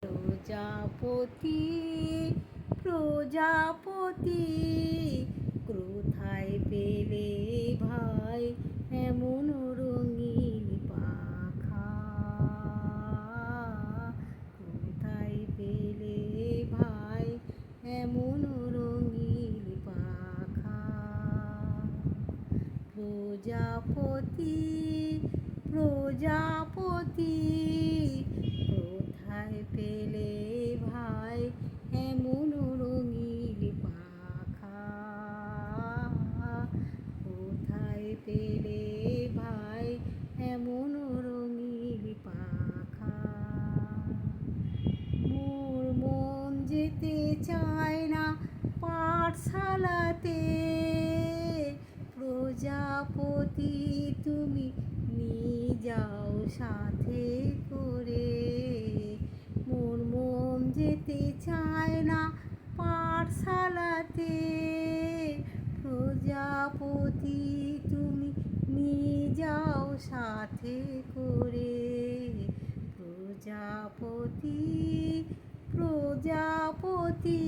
প্রজাপতি প্রজাপতি কোথায় পেলে ভাই এমন রঙিন পাখা? কোথায় পেলে ভাই এমন রঙিন পাখা? প্রজাপতি প্রজাপতি কোথায় পেলে ভাই এমন রঙিন পাখা? কোথায় পেলে ভাই এমন রঙিন পাখা? মোর মন যেতে চায় না পাঠশালাতে, প্রজাপতি তুমি নিয়ে যাও সাথে করে। মোর মন যেতে চায় না পাঠশালাতে, প্রজাপতি তুমি নিয়ে যাও সাথে করে। প্রজাপতি প্রজাপতি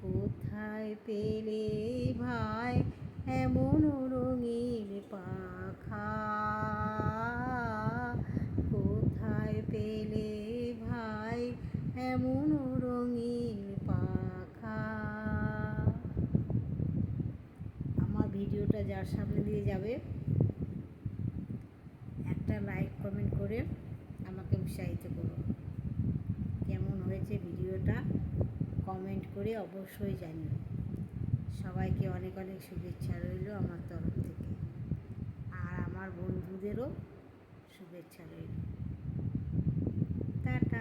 কোথায় পেলে ভাই এমন রঙিন পাখা? কোথায় পেলে ভাই এমন রঙিন পাখা? আমার ভিডিওটা যার সামনে দিয়ে যাবে একটা লাইক কমেন্ট করে আমাকে উৎসাহিত করুন। কেমন হয়েছে ভিডিওটা কমেন্ট করে অবশ্যই জানিও। সবাইকে অনেক অনেক শুভেচ্ছা রইল আমার তরফ থেকে, আর আমার বন্ধুদেরও শুভেচ্ছা রইল। টাটা।